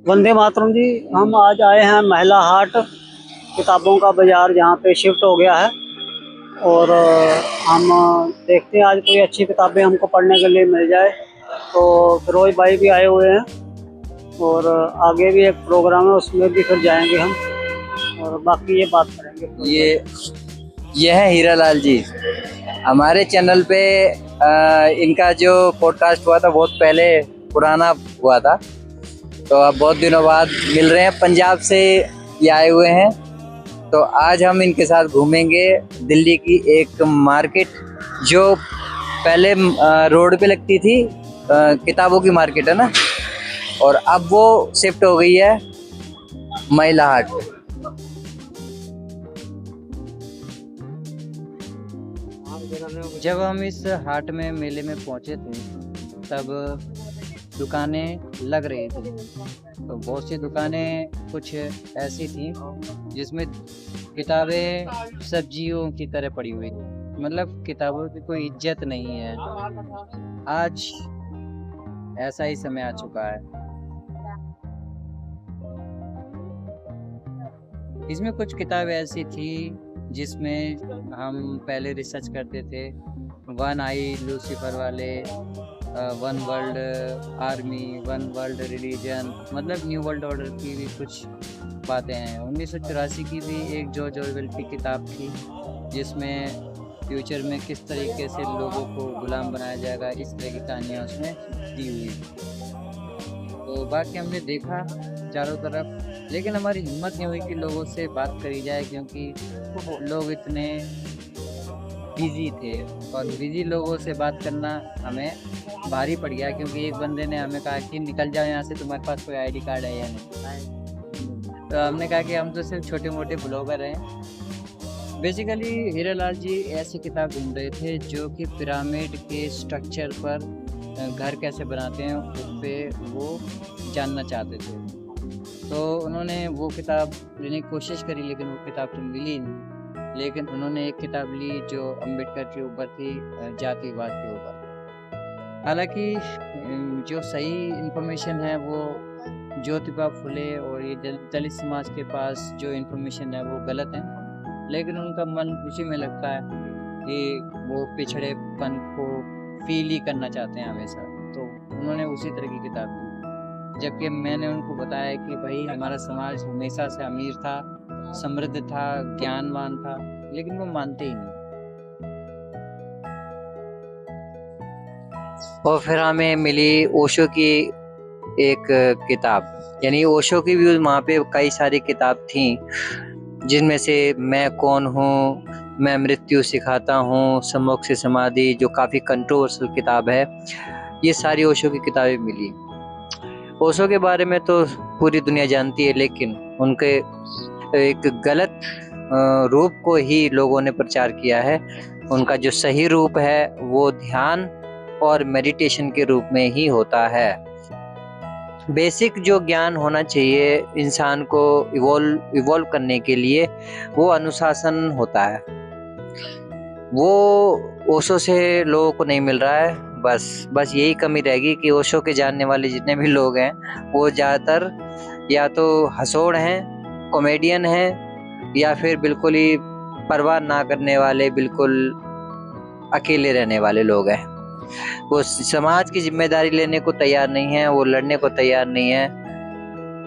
वंदे मातरम जी। हम आज आए हैं महिला हाट, किताबों का बाजार जहाँ पे शिफ्ट हो गया है। और हम देखते हैं आज कोई अच्छी किताबें हमको पढ़ने के लिए मिल जाए। तो फिरोज भाई भी आए हुए हैं और आगे भी एक प्रोग्राम है, उसमें भी फिर जाएंगे हम और बाकी ये बात करेंगे ये है हीरा लाल जी। हमारे चैनल पे इनका जो पॉडकास्ट हुआ था बहुत पहले पुराना हुआ था, तो अब बहुत दिनों बाद मिल रहे हैं। पंजाब से ये आए हुए हैं, तो आज हम इनके साथ घूमेंगे दिल्ली की एक मार्केट जो पहले रोड पे लगती थी, किताबों की मार्केट है ना, और अब वो शिफ्ट हो गई है महिला हाट पे। जब हम इस हाट में मेले में पहुंचे थे तब दुकानें लग रही थी, तो बहुत सी दुकानें कुछ ऐसी थी जिसमें किताबें सब्जियों की तरह पड़ी हुई थी, मतलब किताबों की कोई इज्जत नहीं है। आज ऐसा ही समय आ चुका है। इसमें कुछ किताबें ऐसी थी जिसमें हम पहले रिसर्च करते थे, वन आई लूसीफर वाले, one world army, one world religion, मतलब न्यू वर्ल्ड ऑर्डर की भी कुछ बातें हैं। 1984 की भी एक जॉर्ज ऑरवेल की किताब थी जिसमें फ्यूचर में किस तरीके से लोगों को गुलाम बनाया जाएगा, इस तरह की कहानियाँ उसमें दी हुई थी। तो बाकी हमने देखा चारों तरफ, लेकिन हमारी हिम्मत नहीं हुई कि लोगों से बात करी जाए, क्योंकि लोग इतने बिजी थे और बिजी लोगों से बात करना हमें भारी पड़ गया। क्योंकि एक बंदे ने हमें कहा कि निकल जाओ यहाँ से, तुम्हारे पास कोई आईडी कार्ड है या नहीं। तो हमने कहा कि हम तो सिर्फ छोटे मोटे ब्लॉगर हैं। बेसिकली हीरा लाल जी ऐसी किताब ढूंढ रहे थे जो कि पिरामिड के स्ट्रक्चर पर घर कैसे बनाते हैं उस पर वो जानना चाहते थे। तो उन्होंने वो किताब लेने की कोशिश करी, लेकिन वो किताब तो मिली नहीं। लेकिन उन्होंने एक किताब ली जो अम्बेडकर के ऊपर थी, जातिवाद के ऊपर। हालांकि जो सही इन्फॉर्मेशन है वो ज्योतिबा फुले और ये दलित समाज के पास जो इन्फॉर्मेशन है वो गलत है, लेकिन उनका मन उसी में लगता है कि वो पिछड़ेपन को फील ही करना चाहते हैं हमेशा। तो उन्होंने उसी तरह की किताब दी, जबकि मैंने उनको बताया कि भाई हमारा समाज हमेशा से अमीर था, समृद्ध था, ज्ञानवान था, लेकिन वो मानते ही नहीं। और फिर हमें मिली ओशो की एक किताब, यानी ओशो की भी वहाँ पे कई सारी किताब थी, जिनमें से मैं कौन हूँ, मैं मृत्यु सिखाता हूँ, सम्मुख से समाधि, जो काफ़ी कंट्रोवर्शियल किताब है। ये सारी ओशो की किताबें मिली। ओशो के बारे में तो पूरी दुनिया जानती है, लेकिन उनके एक गलत रूप को ही लोगों ने प्रचार किया है। उनका जो सही रूप है वो ध्यान और मेडिटेशन के रूप में ही होता है। बेसिक जो ज्ञान होना चाहिए इंसान को इवॉल्व करने के लिए, वो अनुशासन होता है। वो ओशो से लोगों को नहीं मिल रहा है। बस यही कमी रहेगी कि ओशो के जानने वाले जितने भी लोग हैं वो ज़्यादातर या तो हंसोड़ हैं, कॉमेडियन हैं, या फिर बिल्कुल ही परवाह ना करने वाले, बिल्कुल अकेले रहने वाले लोग हैं। वो समाज की जिम्मेदारी लेने को तैयार नहीं है, वो लड़ने को तैयार नहीं है,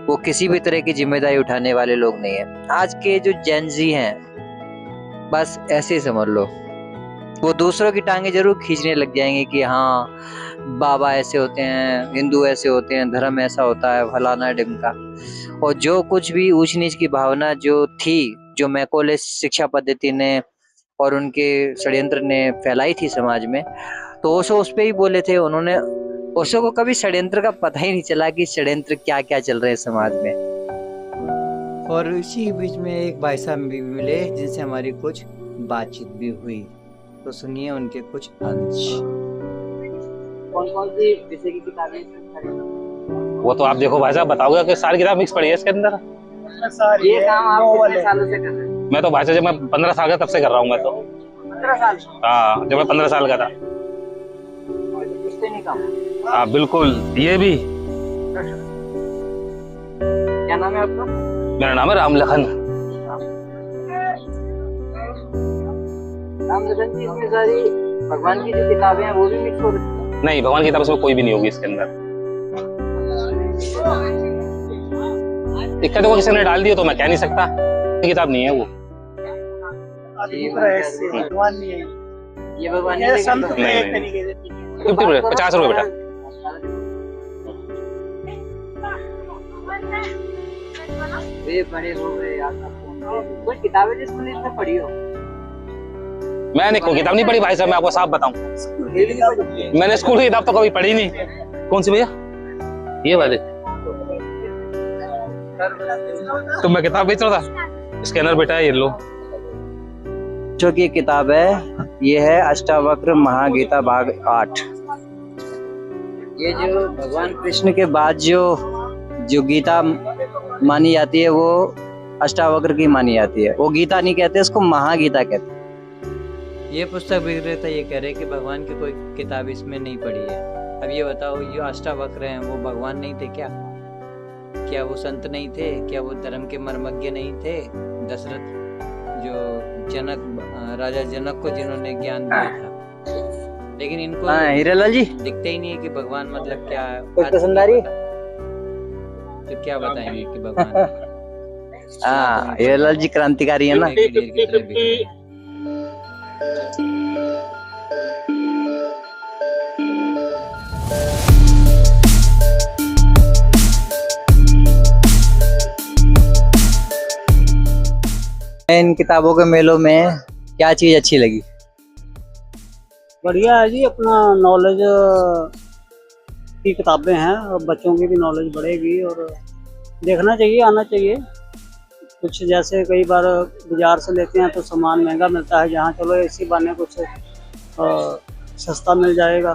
वो किसी भी तरह की जिम्मेदारी उठाने वाले लोग नहीं है। आज के जो जेनजी हैं, बस ऐसे ही समझ लो, वो दूसरों की टांगे जरूर खींचने लग जाएंगे कि हाँ बाबा ऐसे होते हैं, हिंदू ऐसे होते हैं, धर्म ऐसा होता है, फलाना ढिमका। और जो कुछ भी ऊंच नीच की भावना जो थी, जो मैकोले शिक्षा पद्धति ने और उनके षड्यंत्र ने फैलाई थी समाज में, तो ओशो उस पे ही बोले थे। उन्होंने, ओशो को कभी षड्यंत्र का पता ही नहीं चला कि षड्यंत्र क्या क्या चल रहे हैं समाज में। और इसी बीच में एक भाई साहब भी मिले जिनसे हमारी कुछ बातचीत भी हुई, तो सुनिए उनके कुछ अंश। कौन कौन सी विषय की किताबें? वो तो आप देखो भाई साहब, बताओगे कि सारी किताब मिक्स पड़ी है इसके अंदर। ये काम आप कितने सालों से कर रहे हैं? मैं तो भाई साहब जब मैं 15 साल का तब से कर रहा हूँ। मैं तो 15 साल? हाँ, जब मैं 15 साल का था। इससे नहीं काम? हाँ बिल्कुल, ये भी क्या नाम है आपका? मेरा नाम है राम लखन। राम लखन जी, इसमें सारी भगवान की जो किताबें हैं वो भी मिक्स हो रही है? नहीं, भगवान की किताब इसमें कोई भी नहीं होगी इसके अंदर। दिक्कत को किसी ने डाल दिया तो मैं कह नहीं सकता, ये किताब नहीं है वो। भगवान नहीं है ये भगवान ये संत नहीं, एक नहीं। तरीके से 50 रुपये, 50 रुपये बेटा। वे बड़े हो गए यार, कोई किताबें जिसने इसमें पढ़ी हो? मैंने कोई किताब नहीं पढ़ी भाई साहब, मैं आपको साफ बताऊं। मैंने स्कूल की किताब तो कभी पढ़ी नहीं। कौन सी भैया? ये वाले। तो मैं किताब बेच रहा था। स्कैनर बेटा है, ये लो। जो की किताब है, ये है अष्टावक्र महागीता भाग 8। ये जो भगवान कृष्ण के बाद जो गीता मानी जाती है वो अष्टावक्र की मानी जाती है। वो गीता नहीं कहते, उसको महागीता कहते हैं। ये पुस्तक विक्रेता ये कह रहे कि भगवान की कोई किताब इसमें नहीं पढ़ी है। अब ये बताओ, ये अष्टावक्र हैं वो भगवान नहीं थे क्या? क्या वो संत नहीं थे? क्या वो धर्म के मर्मज्ञ नहीं थे? दशरथ जो राजा जनक को जिन्होंने ज्ञान दिया था, लेकिन इनको हीरालाल जी दिखते ही नहीं है कि भगवान मतलब क्या है। कुछ पसंद आ रही तो क्या बताएंगे कि भगवान। हाँ, हीरालाल जी क्रांतिकारी है ना। इन किताबों के मेलों में क्या चीज अच्छी लगी? बढ़िया है जी, अपना नॉलेज की किताबें हैं और बच्चों की भी नॉलेज बढ़ेगी और देखना चाहिए, आना चाहिए। कुछ जैसे कई बार बाजार से लेते हैं तो सामान महंगा मिलता है, जहाँ चलो इसी बहाने कुछ सस्ता मिल जाएगा।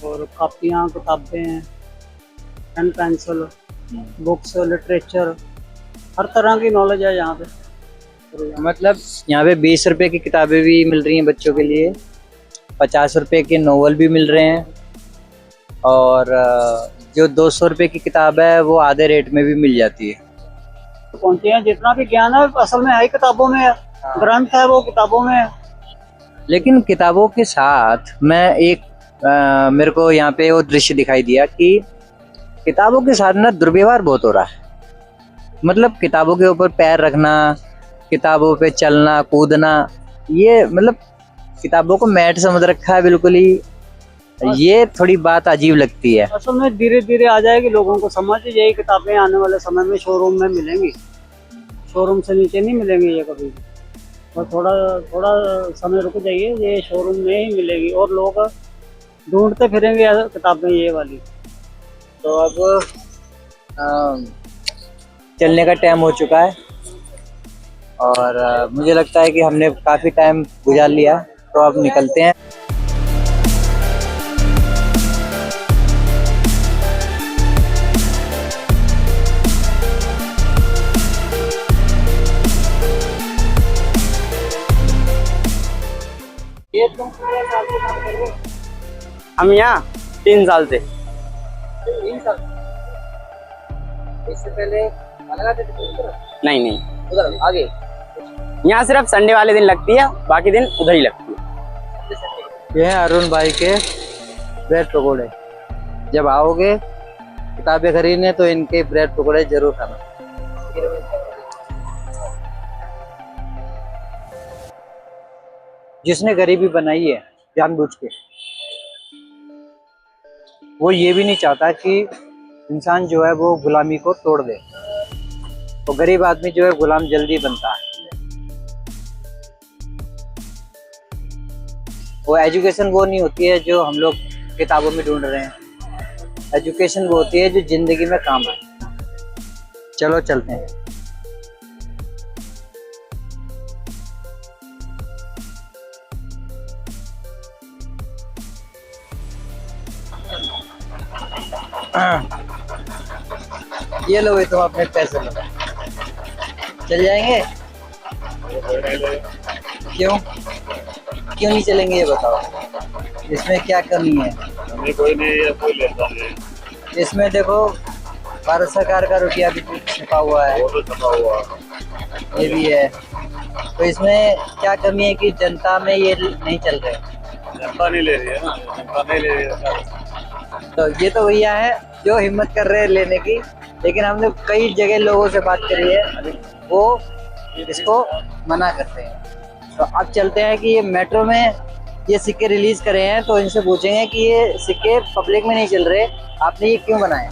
और कापियाँ, किताबें, पेन पेंसिल, बुक्स, लिटरेचर, हर तरह की नॉलेज है यहाँ पे। मतलब यहाँ पे 20 रुपए की किताबें भी मिल रही हैं बच्चों के लिए, 50 रुपए के नोवेल भी मिल रहे हैं, और जो 200 रुपए की किताब है वो आधे रेट में भी मिल जाती है। पहुंचे हैं, जितना भी ज्ञान है असल में है किताबों में, ग्रंथ है वो किताबों में है। लेकिन किताबों के साथ मैं एक मेरे को यहाँ पे वो दृश्य दिखाई दिया कि किताबों के साथ ना दुर्व्यवहार बहुत हो रहा है। मतलब किताबों के ऊपर पैर रखना, किताबों पे चलना कूदना, ये मतलब किताबों को मैट समझ रखा है बिल्कुल ही। ये थोड़ी बात अजीब लगती है। असल में धीरे धीरे आ जाएगी लोगों को समझ, यही किताबें आने वाले समय में शोरूम में मिलेंगी, शोरूम से नीचे नहीं मिलेंगी ये कभी भी। और थोड़ा समय रुक जाइए, ये शोरूम में ही मिलेगी और लोग ढूंढते फिरेंगे किताबें ये वाली। तो अब चलने का टाइम हो चुका है और मुझे लगता है कि हमने काफ़ी टाइम गुजार लिया, तो अब निकलते हैं। हम यहाँ 3 साल से। इससे पहले नहीं उधर आगे यहाँ सिर्फ संडे वाले दिन लगती है, बाकी दिन उधर ही लगती है। ये है अरुण भाई के ब्रेड पकोड़े। जब आओगे किताबें खरीदने तो इनके ब्रेड पकोड़े जरूर खाना। जिसने गरीबी बनाई है जानबूझ के, वो ये भी नहीं चाहता कि इंसान जो है वो गुलामी को तोड़ दे। तो गरीब आदमी जो है गुलाम जल्दी बनता है। वो एजुकेशन वो नहीं होती है जो हम लोग किताबों में ढूंढ रहे हैं। एजुकेशन वो होती है जो जिंदगी में काम आए। चलो चलते हैं। ये लो भाई, तुम अपने पैसे लो। चल जाएंगे? क्यों नहीं चलेंगे ये बताओ। इसमें क्या कमी है? कोई नहीं है, कोई लेता नहीं। इसमें देखो भारत सरकार का रुपया भी छपा हुआ है, वो तो छपा हुआ। ये भी है। तो इसमें क्या कमी है कि जनता में ये नहीं चल रहे? जनता नहीं ले रही है ना, जनता नहीं ले रही है। तो ये तो भैया है जो हिम्मत कर रहे हैं लेने की, लेकिन हमने कई जगह लोगों से बात करी है, वो इसको मना करते हैं। तो अब चलते हैं कि ये मेट्रो में ये सिक्के रिलीज करे हैं, तो इनसे पूछेंगे कि ये सिक्के पब्लिक में नहीं चल रहे, आपने ये क्यों बनाए?